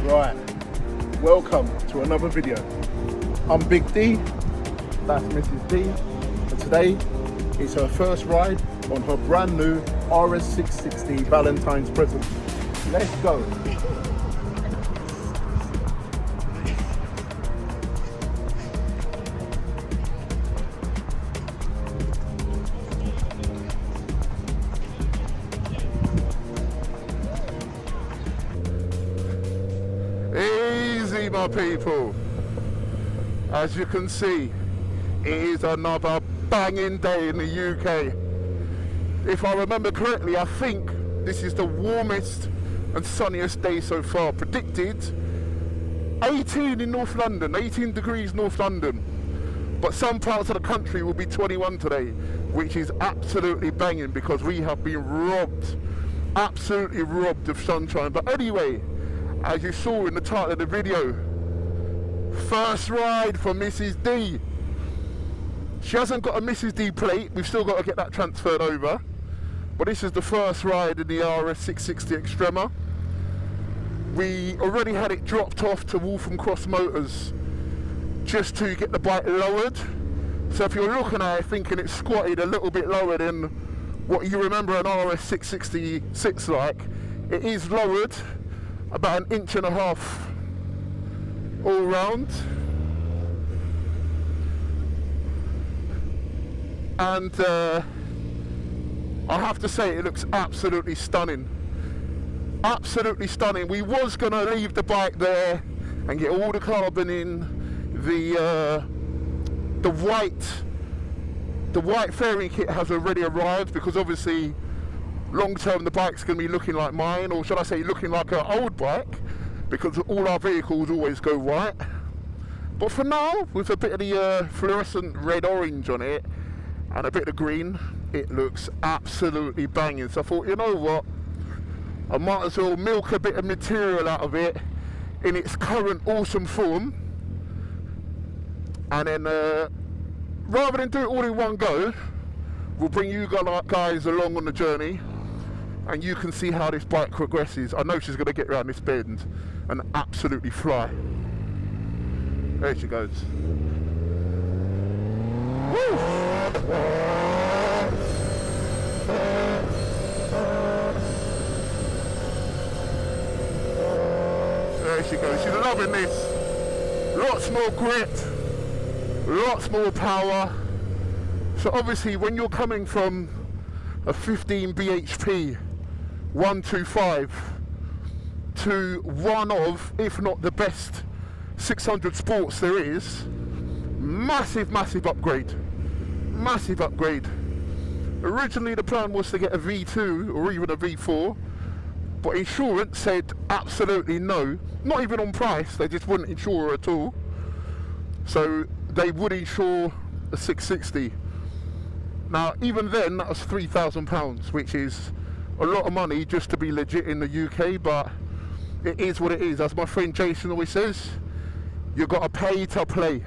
Right, welcome to another video. I'm Big D, that's Mrs. D, and today it's her first ride on her brand new RS660 Valentine's present. Let's go. Easy, my people. As you can see, it is another banging day in the UK. If I remember correctly, I think this is the warmest and sunniest day so far. Predicted 18 in North London, 18 degrees North London. But some parts of the country will be 21 today, which is absolutely banging because we have been robbed, absolutely robbed of sunshine. But anyway, as you saw in the title of the video, first ride for Mrs. D. She hasn't got a Mrs. D plate, we've still got to get that transferred over. But this is the first ride in the RS660 Extrema. We already had it dropped off to Waltham Cross Motors just to get the bike lowered. So if you're looking at it thinking it's squatted a little bit lower than what you remember an RS660 like, it is lowered about 1.5 inches all round. And I have to say it looks absolutely stunning. Absolutely stunning. We was going to leave the bike there and get all the carbon in. The white fairing kit has already arrived because obviously long term the bike's going to be looking like mine, or should I say looking like an old bike, because all our vehicles always go white. But for now, with a bit of the fluorescent red orange on it and a bit of green, it looks absolutely banging. So I thought, you know what, I might as well milk a bit of material out of it in its current awesome form, and then rather than do it all in one go, we'll bring you guys along on the journey and you can see how this bike progresses. I know she's going to get around this bend and absolutely fly. There she goes. Woo! There she goes. She's loving this. Lots more grit, lots more power. So obviously when you're coming from a 15 bhp 125 to one of, if not the best 600 sports there is, massive upgrade. Massive upgrade. Originally the plan was to get a V2 or even a V4, but insurance said absolutely no, not even on price, they just wouldn't insure her at all. So they would insure a 660. Now even then that was £3,000, which is a lot of money just to be legit in the UK, but it is what it is. As my friend Jason always says, you've got to pay to play.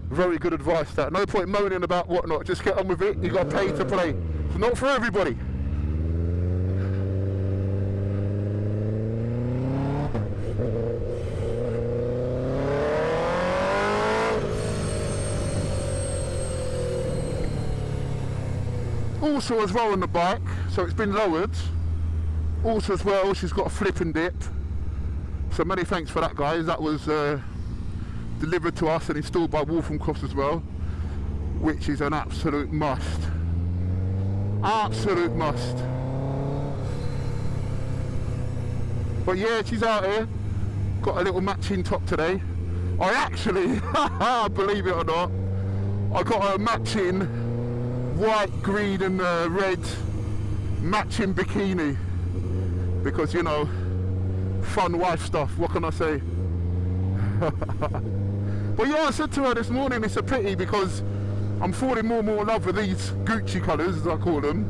Very good advice that. No point moaning about whatnot, just get on with it. You've got to pay to play. It's not for everybody. Also as well on the bike, so it's been lowered. Also as well, she's got a flip and dip. So many thanks for that, guys. That was delivered to us and installed by Waltham Cross as well, which is an absolute must. Absolute must. But yeah, she's out here. Got a little matching top today. I actually, believe it or not, I got a matching white, green and red matching bikini because, you know, fun wife stuff, what can I say? But yeah, I said to her this morning it's a pity because I'm falling more and more in love with these Gucci colours, as I call them,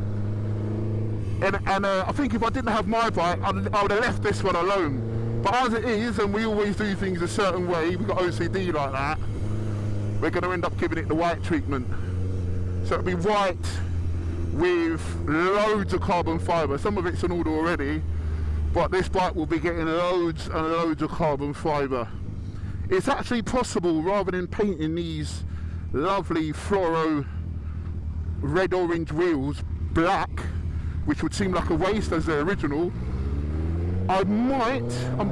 and I think if I didn't have my bike I would have left this one alone, but as it is, and we always do things a certain way, we've got OCD like that, we're going to end up giving it the white treatment. So it'll be white with loads of carbon fibre. Some of it's an order already, but this bike will be getting loads and loads of carbon fibre. It's actually possible, rather than painting these lovely fluoro red-orange wheels black, which would seem like a waste as the original, I'm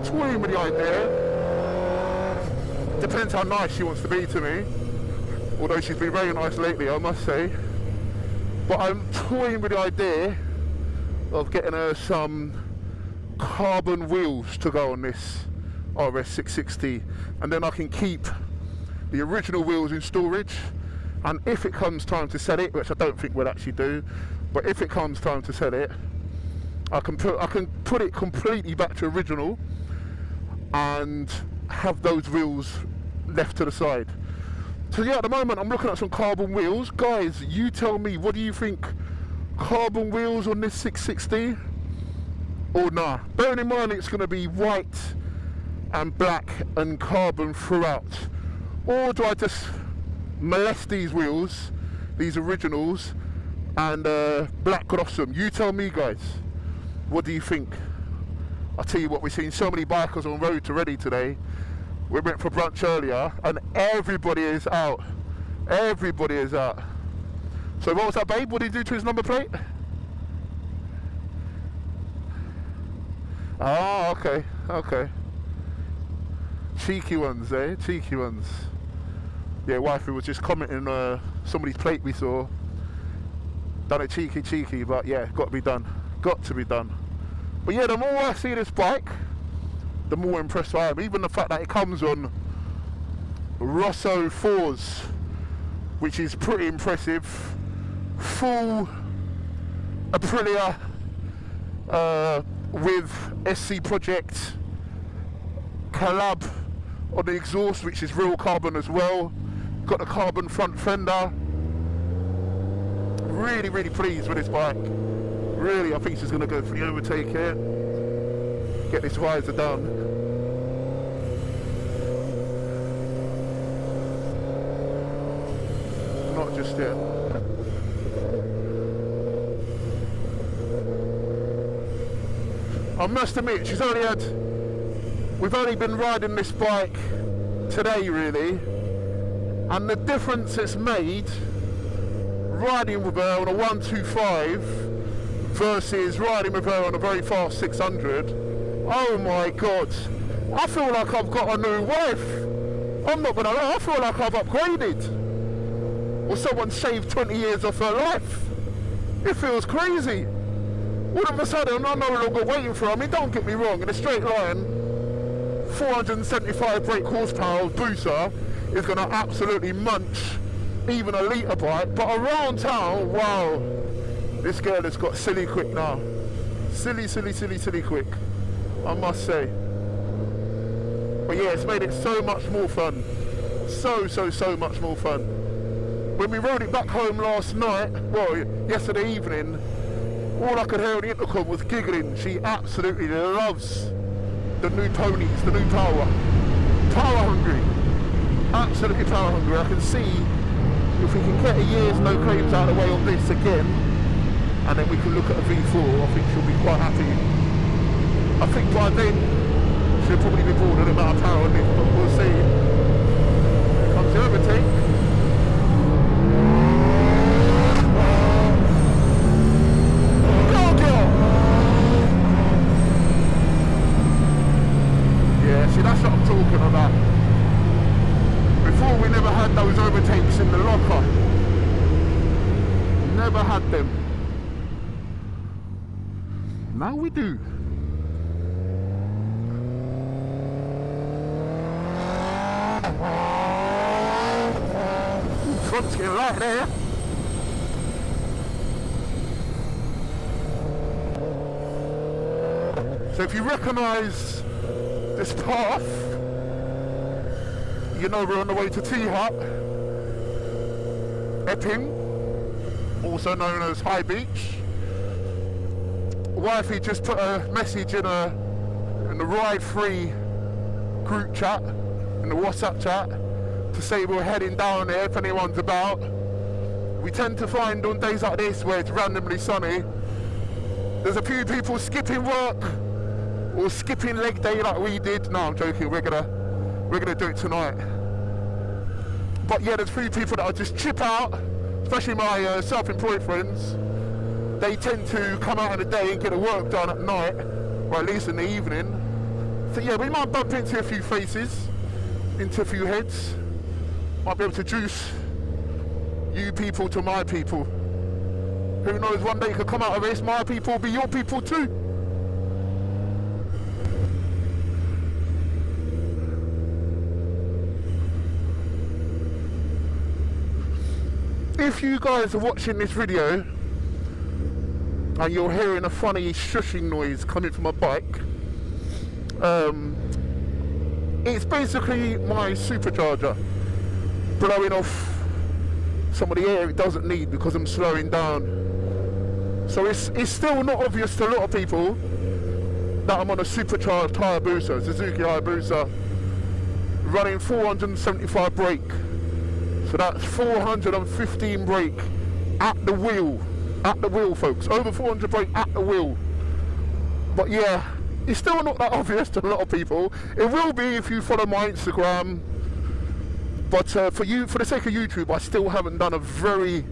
toying with the idea. Depends how nice she wants to be to me, although she's been very nice lately, I must say. But I'm toying with the idea of getting her some carbon wheels to go on this RS660, and then I can keep the original wheels in storage, and if it comes time to sell it, which I don't think we'll actually do, but if it comes time to sell it, I can put it completely back to original and have those wheels left to the side. So yeah, at the moment I'm looking at some carbon wheels. Guys, you tell me, what do you think? Carbon wheels on this 660 or nah? Bearing in mind it's going to be white and black and carbon throughout, or do I just molest these wheels, these originals, and black gloss them? You tell me, guys. What do you think? I'll tell you what, we've seen so many bikers on road already today. We went for brunch earlier and everybody is out. Everybody is out. So what was that, babe? What did he do to his number plate? Oh, okay, okay. Cheeky ones, eh? Cheeky ones. Yeah, wifey was just commenting on somebody's plate we saw. Done it cheeky, but yeah, got to be done. Got to be done. But yeah, the more I see this bike, the more impressed I am. Even the fact that it comes on Rosso 4s, which is pretty impressive. Full Aprilia with SC Project collab on the exhaust, which is real carbon as well. Got the carbon front fender. Really, really pleased with this bike. Really, I think she's going to go for the overtake here. Get this visor down. Not just yet. I must admit, we've only been riding this bike today really, and the difference it's made riding with her on a 125 versus riding with her on a very fast 600. Oh my god, I feel like I've got a new wife. I'm not gonna lie, I feel like I've upgraded, or someone saved 20 years off her life. It feels crazy. All of a sudden I'm no longer waiting for her. I mean, don't get me wrong, in a straight line 475 brake horsepower Busa is going to absolutely munch even a litre bike, but around town, wow, this girl has got silly quick now. Silly quick, I must say. But yeah, it's made it so much more fun. So much more fun. When we rode it back home last night, well, yesterday evening, all I could hear on the intercom was giggling. She absolutely loves the new ponies, the new power. Power hungry. Absolutely power hungry. I can see if we can get a year's no claims out of the way on this again, and then we can look at a V4, I think she'll be quite happy. I think by then she'll probably be bored of the amount of power on this, but we'll see. Here comes the overtake. See, that's what I'm talking about. Before we never had those overtakes in the locker. Never had them. Now we do. Ooh, front's getting light there. So if you recognise this path, you know we're on the way to T-Hut, Epping, also known as High Beach. Wifey just put a message in the Ride Free group chat, in the WhatsApp chat, to say we're heading down there if anyone's about. We tend to find on days like this where it's randomly sunny, there's a few people skipping work, or skipping leg day like we did. No, I'm joking. We're gonna do it tonight. But yeah, there's 3 people that I just chip out, especially my self-employed friends. They tend to come out in the day and get the work done at night, or at least in the evening. So yeah, we might bump into a few faces, into a few heads. Might be able to juice you people to my people. Who knows, one day you could come out of this, my people will be your people too. If you guys are watching this video and you're hearing a funny shushing noise coming from a bike, it's basically my supercharger blowing off some of the air it doesn't need because I'm slowing down. So it's still not obvious to a lot of people that I'm on a supercharged Hayabusa, Suzuki Hayabusa, running 475 brake. So that's 415 brake at the wheel folks, over 400 brake at the wheel. But yeah, it's still not that obvious to a lot of people. It will be if you follow my Instagram, but for the sake of YouTube, I still haven't done a very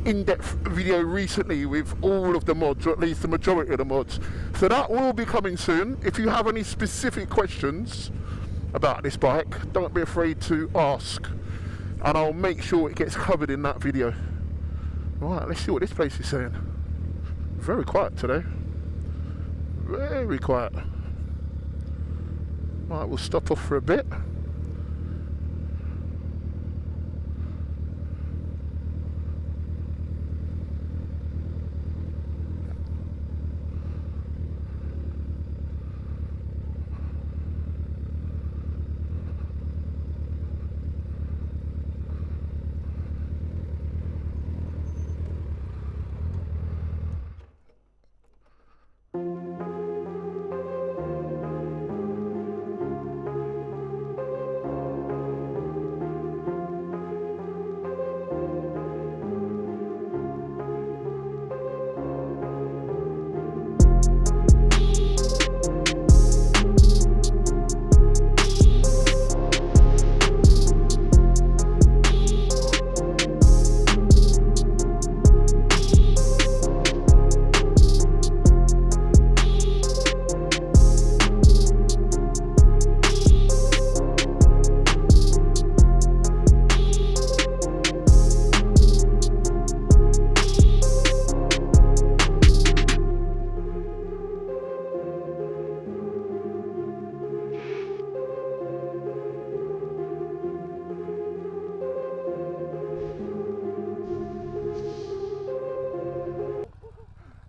in-depth video recently with all of the mods, or at least the majority of the mods. So that will be coming soon. If you have any specific questions about this bike, don't be afraid to ask, and I'll make sure it gets covered in that video. Right, let's see what this place is saying. Very quiet today. Very quiet. Right, we'll stop off for a bit.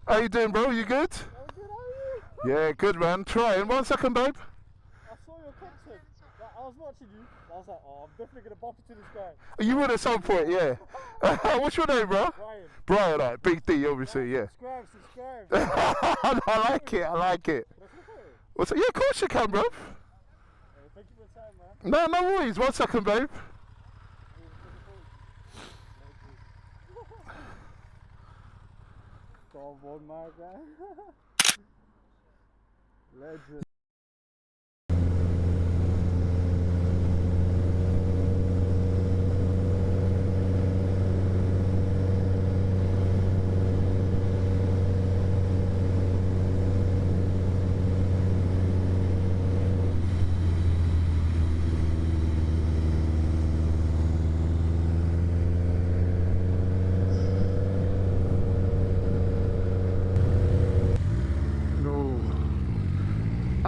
How you doing, bro? You good? I'm good, how are you? Yeah, good, man. Trying. 1 second, babe. I saw your content. I was watching you. I was like, oh, I'm definitely going to bump into this guy. You would at some point, yeah. What's your name, bro? Brian. Brian, like, Big D, obviously, yeah. Subscribe. I like it, I like it. What's yeah, of course you can, bro. Thank you for the time, man. No worries. 1 second, babe. Go on, my guy. Legend.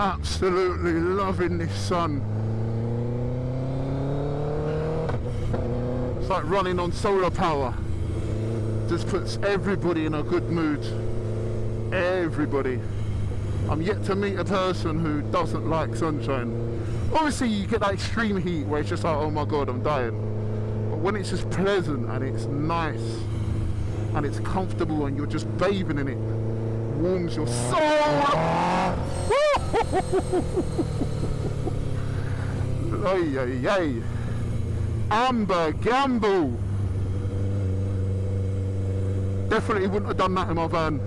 Absolutely loving this sun. It's like running on solar power. Just puts everybody in a good mood. Everybody. I'm yet to meet a person who doesn't like sunshine. Obviously you get that extreme heat where it's just like, oh my god, I'm dying. But when it's just pleasant and it's nice and it's comfortable and you're just bathing in it, warms your soul. Ay, ay, ay. Amber Gamble. Definitely wouldn't have done that in my van.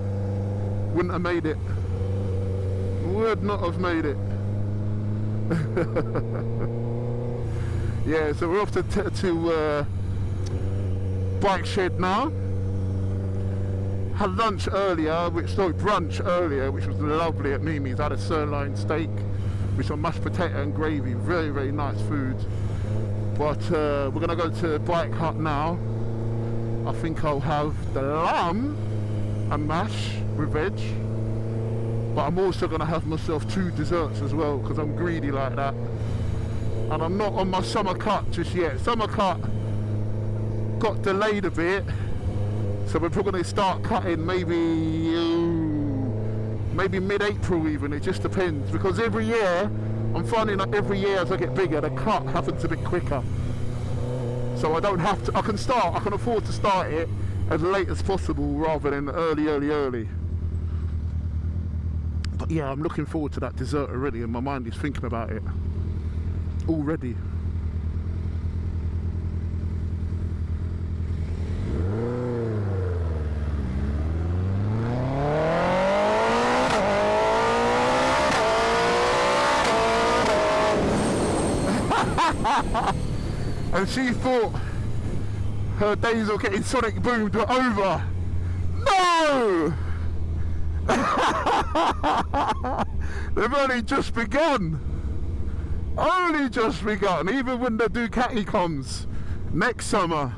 Wouldn't have made it. could not have made it. Yeah, so we're off to bike shed now. Had lunch earlier, brunch earlier, which was lovely at Mimi's. I had a sirloin steak with some mashed potato and gravy. Very, very nice food. But we're gonna go to Bike Hut now. I think I'll have the lamb and mash with veg. But I'm also gonna have myself 2 desserts as well, because I'm greedy like that. And I'm not on my summer cut just yet. Summer cut got delayed a bit. So we're probably going to start cutting maybe mid-April even, it just depends. Because every year, I'm finding that every year as I get bigger, the cut happens a bit quicker. So I don't have to, I can afford to start it as late as possible rather than early. But yeah, I'm looking forward to that dessert already and my mind is thinking about it already. And she thought her days of getting sonic boomed were over. No! They've only just begun. Even when the Ducati comes next summer,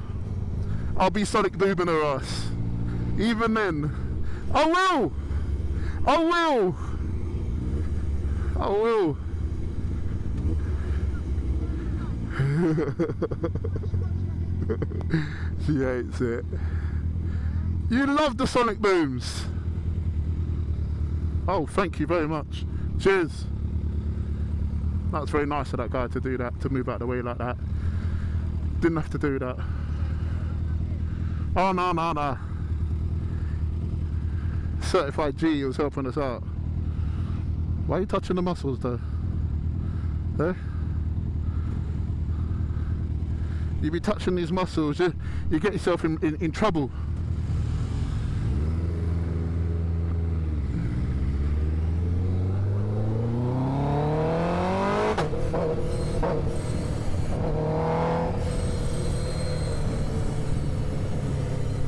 I'll be sonic booming her ass. Even then, I will. She hates it. You love the sonic booms. Oh, thank you very much. Cheers. That's very nice of that guy to do that, to move out of the way like that. Didn't have to do that. Oh, no. Certified G was helping us out. Why are you touching the muscles though? Eh? You be touching these muscles, you get yourself in trouble.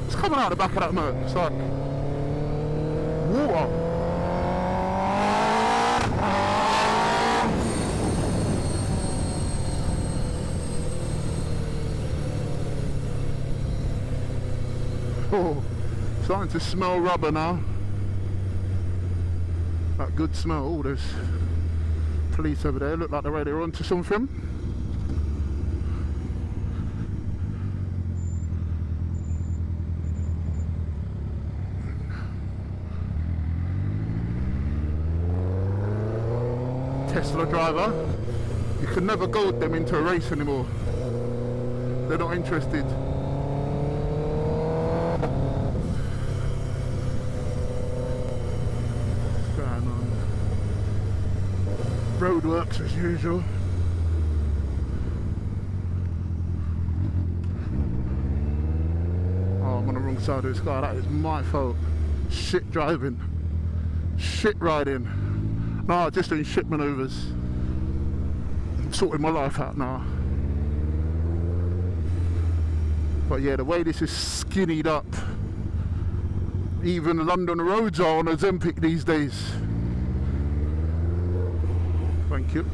It's coming out the back of that motor. It's like water. Oh, starting to smell rubber now. That good smell. Oh, there's police over there. Look like they're ready onto something. Tesla driver. You can never goad them into a race anymore. They're not interested. Roadworks as usual. Oh, I'm on the wrong side of this car. That is my fault. Shit driving. Shit riding. No, just doing shit manoeuvres. I'm sorting my life out now. But yeah, the way this is skinnied up. Even London roads are on Ozempic these days. Thank you.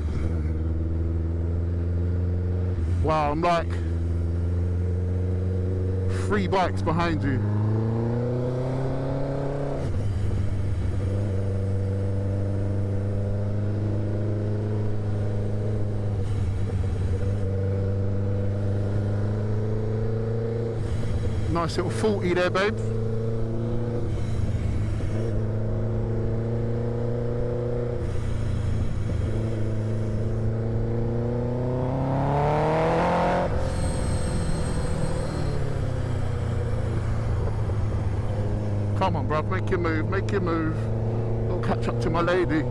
Wow, I'm like 3 bikes behind you. Nice little 40 there, babe. Come on, bruv, make your move. I'll catch up to my lady.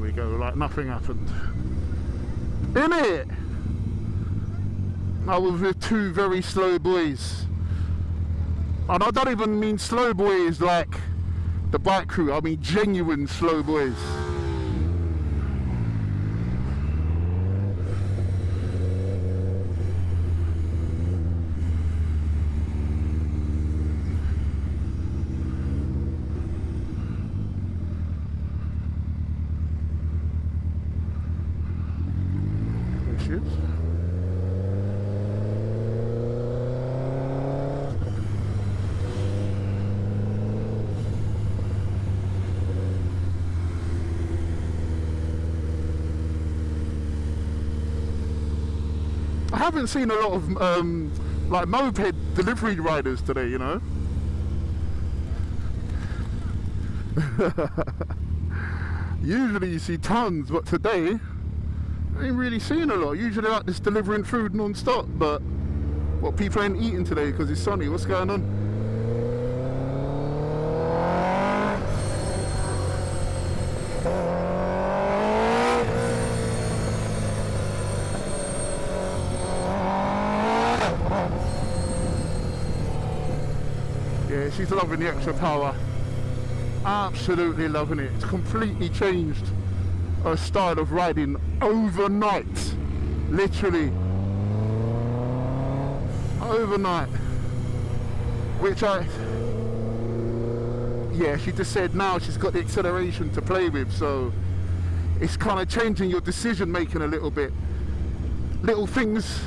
we go, like nothing happened. Innit? I was with two very slow boys. And I don't even mean slow boys like the bike crew, I mean genuine slow boys. There she is. I haven't seen a lot of like moped delivery riders today, you know. Usually you see tons, but today I ain't really seen a lot. Usually like this delivering food non-stop, but what, people ain't eating today because it's sunny. What's going on? Yeah, she's loving the extra power. Absolutely loving it. It's completely changed her style of riding overnight. Literally. Overnight. Which yeah, she just said now she's got the acceleration to play with, so it's kind of changing your decision making a little bit. Little things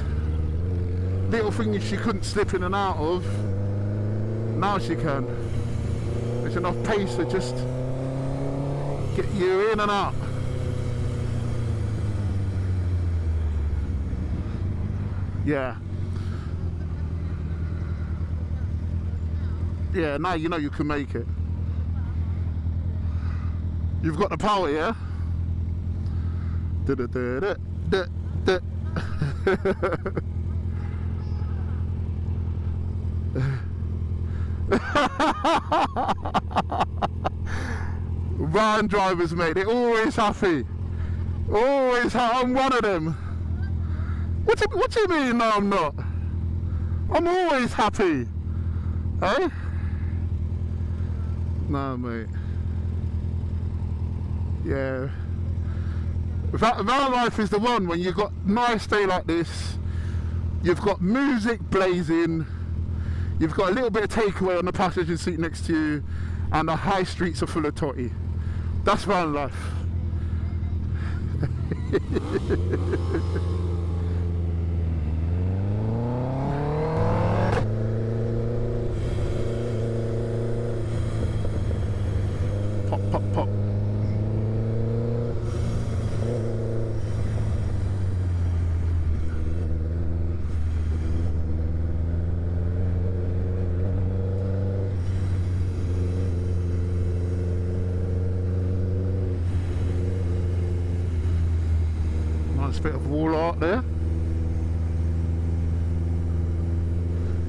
she couldn't slip in and out of, now she can. There's enough pace to just get you in and out. Yeah. Yeah, now you know you can make it. You've got the power, yeah? Van drivers, mate, they're always happy. Always I'm one of them. What do you mean? No, I'm not. I'm always happy. Eh? No, mate. Yeah. Van life is the one when you've got a nice day like this, you've got music blazing, you've got a little bit of takeaway on the passenger seat next to you, and the high streets are full of totty. That's van life. Pop, pop, pop. Bit of wall art there.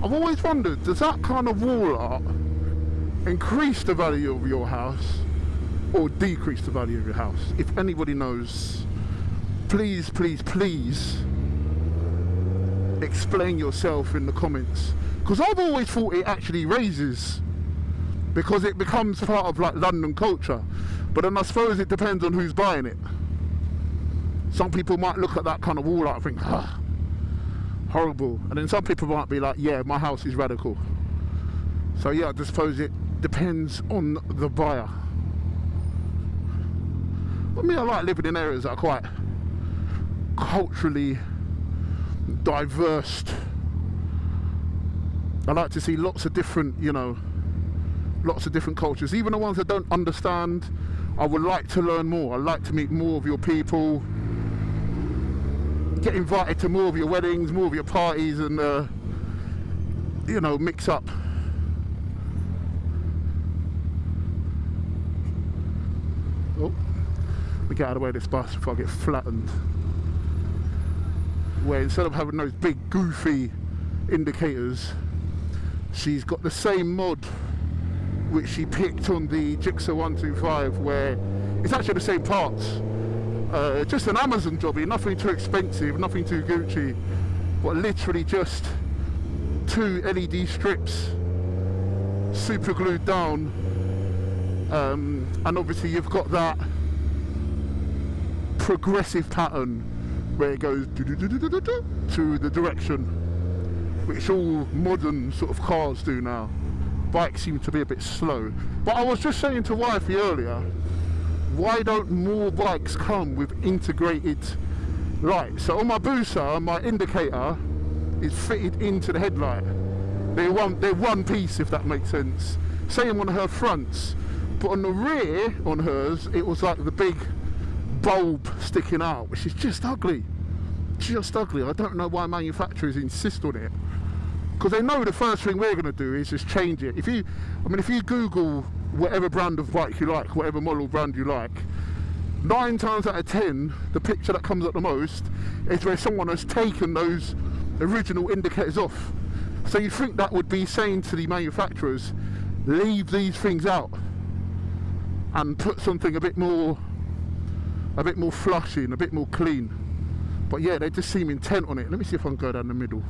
I've always wondered, does that kind of wall art increase the value of your house or decrease the value of your house? If anybody knows, please, please, please explain yourself in the comments, because I've always thought it actually raises, because it becomes part of like London culture. But then I suppose it depends on who's buying it. Some people might look at that kind of wall art and think, ah, horrible. And then some people might be like, yeah, my house is radical. So yeah, I just suppose it depends on the buyer. I mean, I like living in areas that are quite culturally diverse. I like to see lots of different, you know, lots of different cultures. Even the ones I don't understand, I would like to learn more. I'd like to meet more of your people. Get invited to more of your weddings, more of your parties, and you know, mix up. Oh, let me get out of the way of this bus before I get flattened. Where instead of having those big goofy indicators, she's got the same mod which she picked on the Jigsaw 125, where it's actually the same parts, just an Amazon jobby, nothing too expensive, nothing too Gucci, but literally just 2 LED strips super glued down, and obviously you've got that progressive pattern where it goes to the direction, which all modern sort of cars do now. Bikes seem to be a bit slow. But I was just saying to wifey earlier, why don't more bikes come with integrated lights? So on my Busa, my indicator is fitted into the headlight. They're one piece, if that makes sense. Same on her fronts, but on the rear, on hers, it was like the big bulb sticking out, which is just ugly. Just ugly. I don't know why manufacturers insist on it, because they know the first thing we're going to do is just change it. If you Google whatever brand of bike you like, whatever model brand you like, 9 times out of 10, the picture that comes up the most is where someone has taken those original indicators off. So you think that would be saying to the manufacturers, leave these things out and put something a bit more flushing, a bit more clean. But yeah, they just seem intent on it. Let me see if I can go down the middle.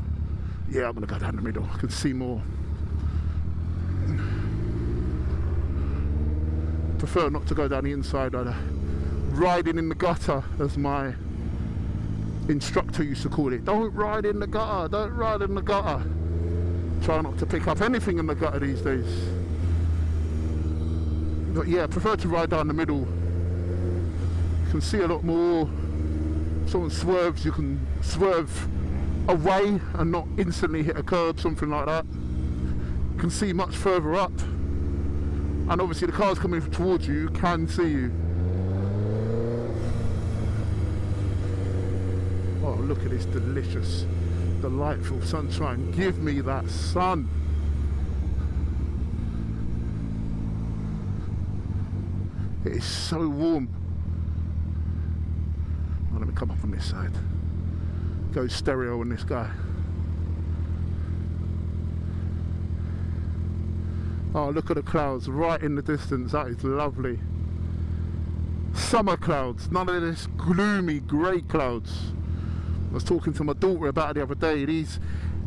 Yeah, I'm gonna go down the middle. I can see more. Prefer not to go down the inside either. Riding in the gutter, as my instructor used to call it. Don't ride in the gutter, don't ride in the gutter. Try not to pick up anything in the gutter these days. But yeah, I prefer to ride down the middle. You can see a lot more. If someone swerves, you can swerve away and not instantly hit a curb, something like that. You can see much further up. And obviously the cars coming towards you can see you. Oh, look at this delicious, delightful sunshine. Give me that sun. It is so warm. Oh, let me come up on this side. Go stereo on this guy. Oh, look at the clouds right in the distance. That is lovely. Summer clouds, none of this gloomy grey clouds. I was talking to my daughter about it the other day.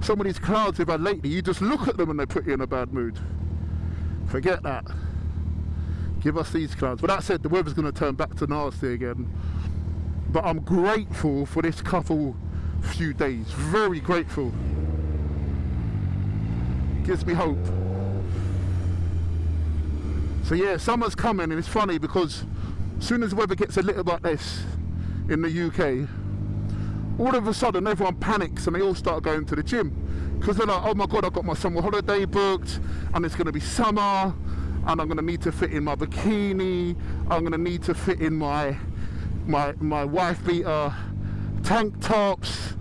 Some of these clouds we've had lately, you just look at them and they put you in a bad mood. Forget that. Give us these clouds. But that said, the weather's going to turn back to nasty again. But I'm grateful for this few days. Very grateful. Gives me hope. So yeah, summer's coming, and it's funny because as soon as the weather gets a little like this in the UK, all of a sudden everyone panics and they all start going to the gym, because they're like, oh my god, I've got my summer holiday booked and it's going to be summer and I'm going to need to fit in my bikini, I'm going to need to fit in my wife beater tank tops,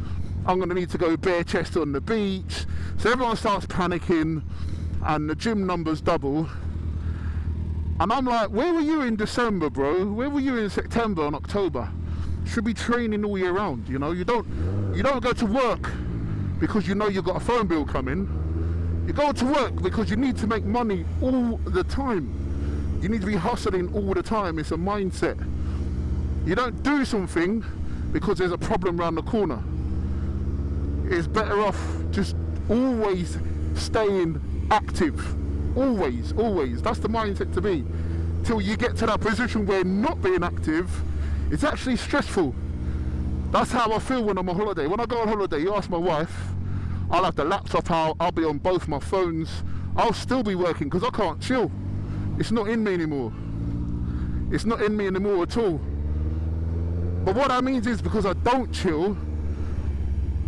I'm going to need to go bare chest on the beach. So everyone starts panicking and the gym numbers double. And I'm like, where were you in December, bro? Where were you in September and October? Should be training all year round, you know. You don't go to work because you know you've got a phone bill coming. You go to work because you need to make money all the time. You need to be hustling all the time. It's a mindset. You don't do something because there's a problem around the corner. It's better off just always staying active. Always, always. That's the mindset to be. Till you get to that position where not being active, it's actually stressful. That's how I feel when I'm on holiday. When I go on holiday, you ask my wife, I'll have the laptop out, I'll be on both my phones, I'll still be working because I can't chill. It's not in me anymore. It's not in me anymore at all. But what that means is, because I don't chill,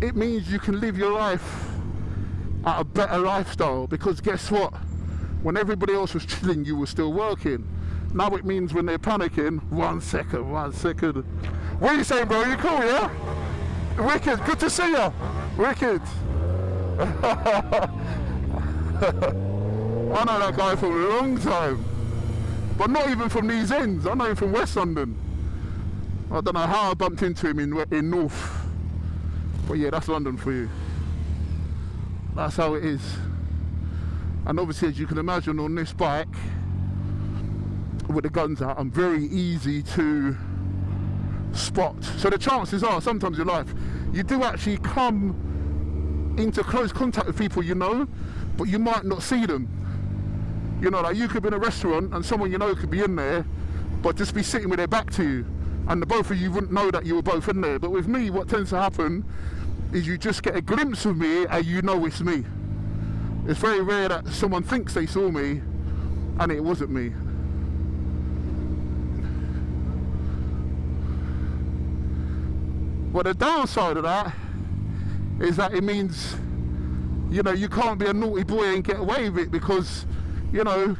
it means you can live your life at a better lifestyle, because guess what? When everybody else was chilling, you were still working. Now it means when they're panicking, 1 second. What are you saying, bro? You cool, yeah? Wicked, good to see you. Wicked. I know that guy for a long time. But not even from these ends. I know him from West London. I don't know how I bumped into him in North. But yeah, that's London for you. That's how it is. And obviously, as you can imagine, on this bike with the guns out, I'm very easy to spot. So the chances are, sometimes in life, you do actually come into close contact with people you know, but you might not see them. You know, like you could be in a restaurant and someone you know could be in there, but just be sitting with their back to you, and the both of you wouldn't know that you were both in there. But with me, what tends to happen is you just get a glimpse of me and you know it's me. It's very rare that someone thinks they saw me and it wasn't me. But the downside of that is that it means, you know, you can't be a naughty boy and get away with it, because, you know,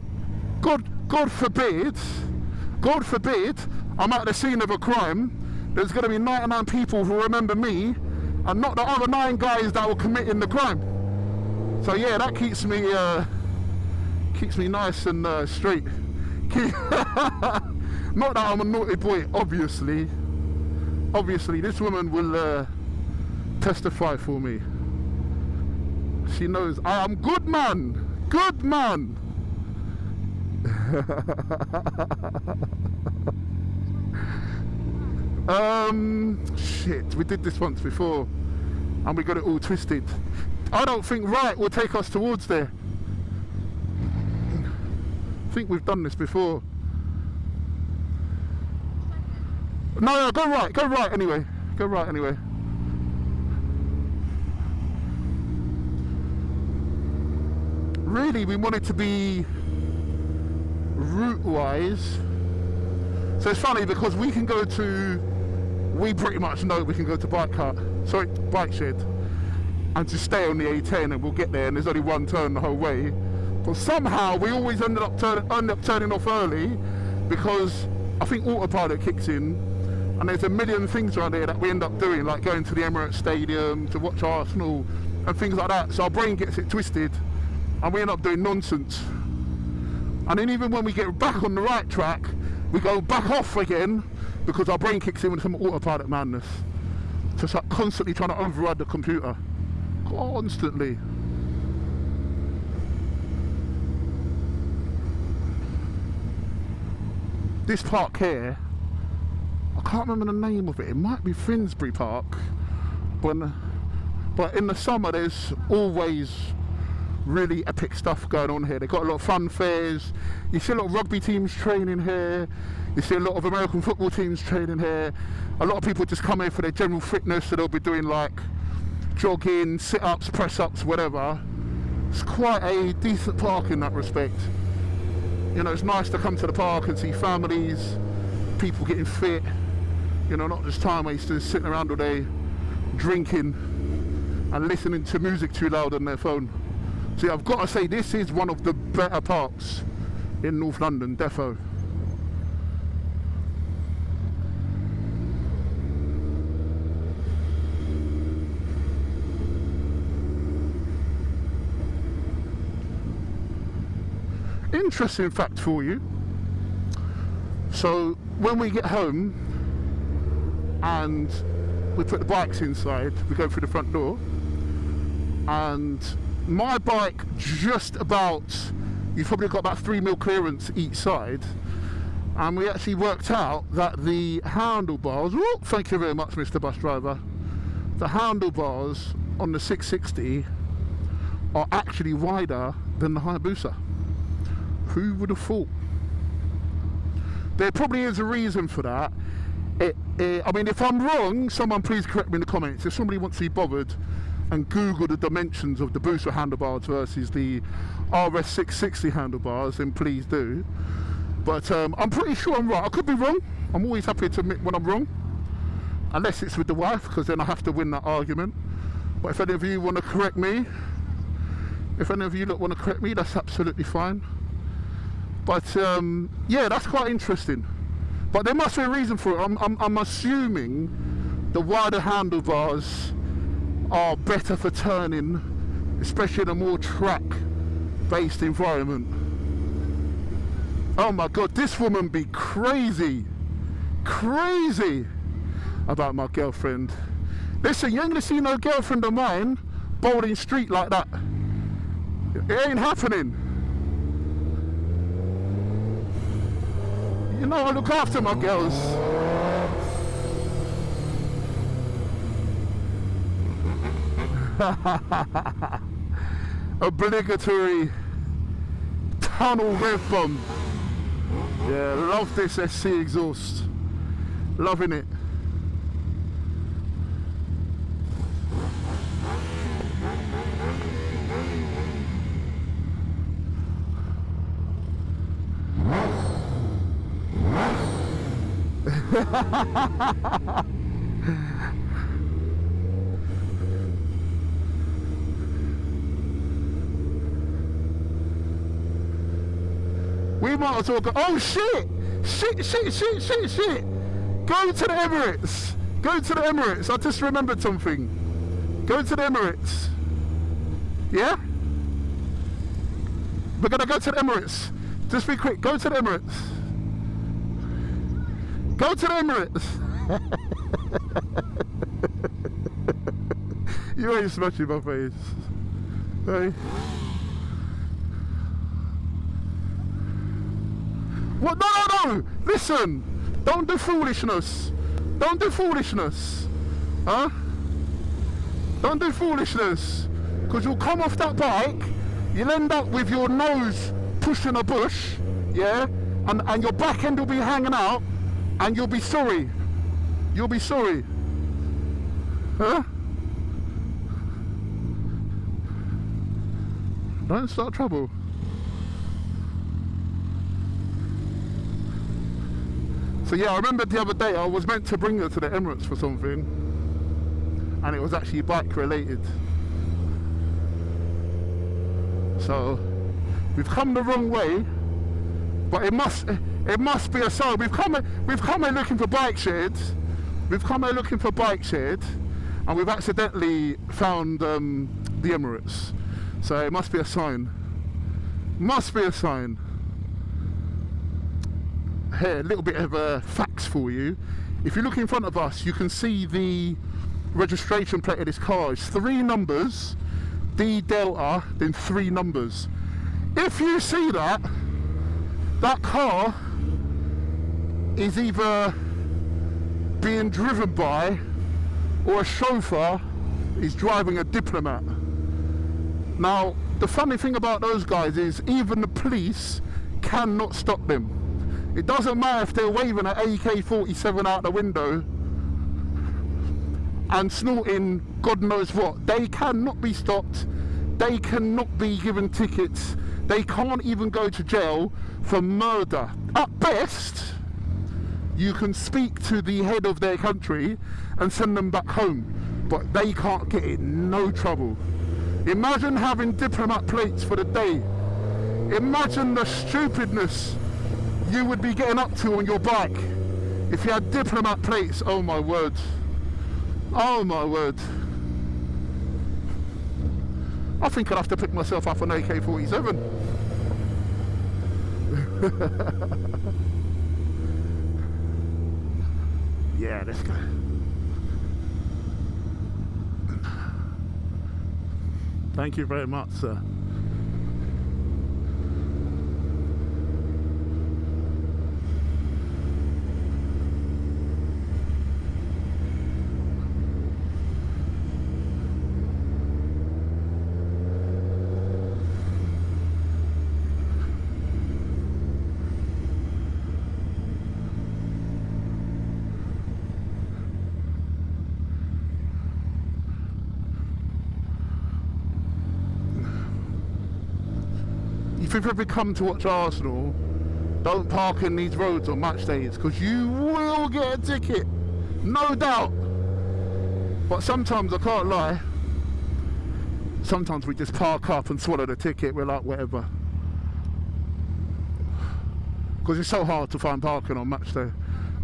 God forbid, I'm at the scene of a crime, there's going to be 99 people who remember me and not the other 9 guys that were committing the crime. So yeah, that keeps me nice and straight. Not that I'm a naughty boy, obviously. Obviously, this woman will testify for me. She knows I am good man, good man. Shit, we did this once before and we got it all twisted. I don't think right will take us towards there. I think we've done this before. No, go right anyway. Go right anyway. Really, we want it to be route-wise. So it's funny because we pretty much know we can go to bike shed, and to stay on the A10, and we'll get there, and there's only one turn the whole way. But somehow we always end up turning off early, because I think autopilot kicks in, and there's a million things around here that we end up doing, like going to the Emirates Stadium to watch Arsenal and things like that. So our brain gets it twisted and we end up doing nonsense. And then even when we get back on the right track, we go back off again because our brain kicks in with some autopilot madness. Just like constantly trying to override the computer. Constantly. This park here, I can't remember the name of it. It might be Finsbury Park. But in the summer, there's always really epic stuff going on here. They've got a lot of fun fairs. You see a lot of rugby teams training here. You see a lot of American football teams training here. A lot of people just come here for their general fitness, so they'll be doing like jogging, sit-ups, press-ups, whatever. It's quite a decent park in that respect. You know, it's nice to come to the park and see families, people getting fit, you know, not just time wasters sitting around all day drinking and listening to music too loud on their phone. See, I've got to say, this is one of the better parks in North London, defo. Interesting fact for you. So when we get home and we put the bikes inside, we go through the front door, and my bike just about, you've probably got about 3 mil clearance each side, and we actually worked out that the handlebars, oh, thank you very much Mr. Bus Driver, the handlebars on the 660 are actually wider than the Busa. Who would have thought? There probably is a reason for that. I mean, if I'm wrong, someone please correct me in the comments. If somebody wants to be bothered and Google the dimensions of the Busa handlebars versus the RS660 handlebars, then please do. But I'm pretty sure I'm right. I could be wrong. I'm always happy to admit when I'm wrong, unless it's with the wife, because then I have to win that argument. But if any of you want to correct me, that's absolutely fine. But yeah, that's quite interesting. But there must be a reason for it. I'm assuming the wider handlebars are better for turning, especially in a more track-based environment. Oh my God, this woman be crazy about my girlfriend. Listen, you ain't gonna see no girlfriend of mine bowling street like that. It ain't happening. You know, I look after my girls. Obligatory tunnel rev bomb. Yeah, love this SC exhaust. Loving it. We might as well go. Oh shit! Shit! Go to the Emirates. Go to the Emirates. I just remembered something. Go to the Emirates. Yeah? We're gonna go to the Emirates. Just be quick. Go to the Emirates. Go to the Emirates. You ain't smashing my face. Hey. What? No! Listen! Don't do foolishness. Don't do foolishness. Huh? Don't do foolishness. Because you'll come off that bike, you'll end up with your nose pushing a bush, yeah? And your back end will be hanging out, and you'll be sorry. You'll be sorry. Huh? Don't start trouble. So yeah, I remember the other day I was meant to bring her to the Emirates for something, and it was actually bike related. So we've come the wrong way, but it must be a sign. We've come here looking for bike sheds. We've come here looking for bike shed, and we've accidentally found the Emirates. So it must be a sign. Must be a sign. Here, a little bit of facts for you. If you look in front of us, you can see the registration plate of this car. It's 3 numbers, D Delta, then 3 numbers. If you see that car is either being driven by, or a chauffeur is driving a Diplomat. Now, the funny thing about those guys is even the police cannot stop them. It doesn't matter if they're waving an AK-47 out the window and snorting God knows what. They cannot be stopped. They cannot be given tickets. They can't even go to jail for murder. At best, you can speak to the head of their country and send them back home, but they can't get in no trouble. Imagine having Diplomat plates for the day. Imagine the stupidness you would be getting up to on your bike if you had Diplomat plates. Oh my word. Oh my word. I think I'd have to pick myself up an AK-47. Yeah, let's go. Thank you very much, sir. If you've ever come to watch Arsenal, don't park in these roads on match days, because you will get a ticket, no doubt. But sometimes, I can't lie, sometimes we just park up and swallow the ticket. We're like, whatever, because it's so hard to find parking on match day.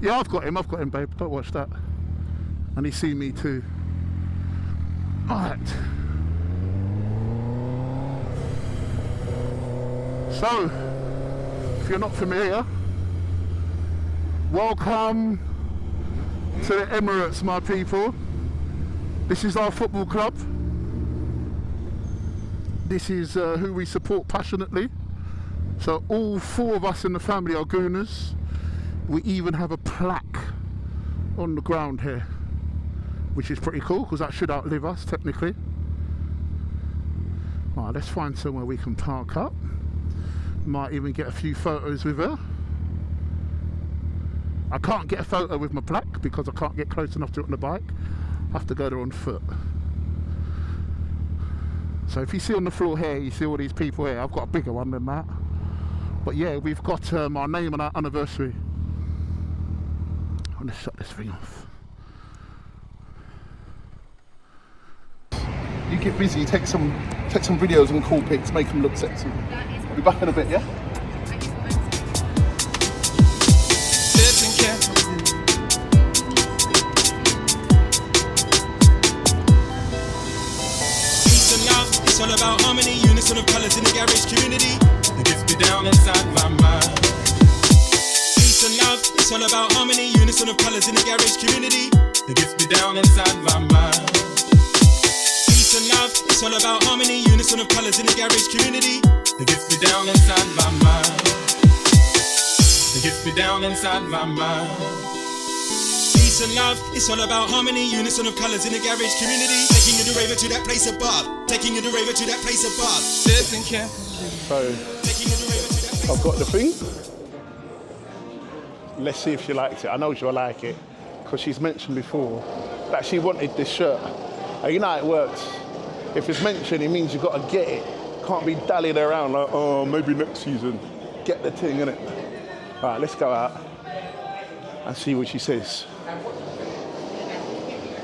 Yeah, I've got him, babe, don't watch that. And he's seen me too. Alright. So, if you're not familiar, welcome to the Emirates, my people. This is our football club. This is who we support passionately. So all 4 of us in the family are Gooners. We even have a plaque on the ground here, which is pretty cool because that should outlive us technically. Right, let's find somewhere we can park up. Might even get a few photos with her. I can't get a photo with my plaque because I can't get close enough to it on the bike. I have to go there on foot. So if you see on the floor here, you see all these people here. I've got a bigger one than that. But yeah, we've got our name on our anniversary. I'm gonna shut this thing off. You get busy, take some videos and cool pics, make them look sexy. I'll be back in a bit, yeah? It's all about harmony, unison of colours in the garage community. It gets me down inside my mind. Peace and love, it's all about harmony, unison of colours in the garage community. It gets me down inside my mind. Peace and love, it's all about harmony, unison of colours in the garage community. It gets me down inside my mind. It gets me down inside my mind. Peace and love, it's all about harmony, unison of colours in the garage community. Taking you the raver to that place above. Taking you the raver to that place above. Listen carefully. So, I've got the thing. Let's see if she likes it. I know she'll like it because she's mentioned before that she wanted this shirt. And you know how it works. If it's mentioned, it means you've got to get it. Can't be dallying around like, oh, maybe next season. Get the thing, innit? All right, let's go out and see what she says.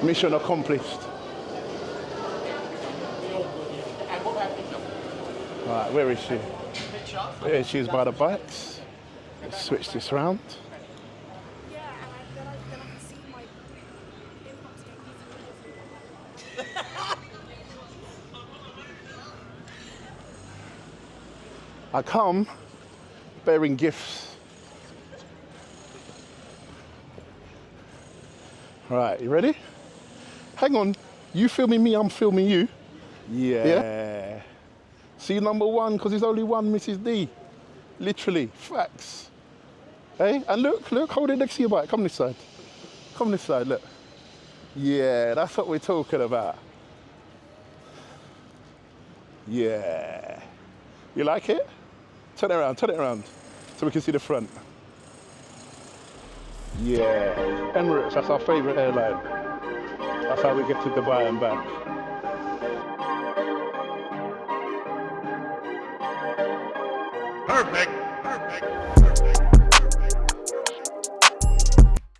Mission accomplished. Right, where is she? There she is by the bikes. Let's switch this round. Yeah, and then I can see my inbox I come bearing gifts. Right, you ready? Hang on, you filming me, I'm filming you. Yeah. See number one, because there's only one Mrs. D. Literally, facts. Hey, and look, hold it next to your bike. Come this side. Come this side, look. Yeah, that's what we're talking about. Yeah. You like it? Turn it around, so we can see the front. Yeah, Emirates, that's our favourite airline. That's how we get to Dubai and back. Perfect.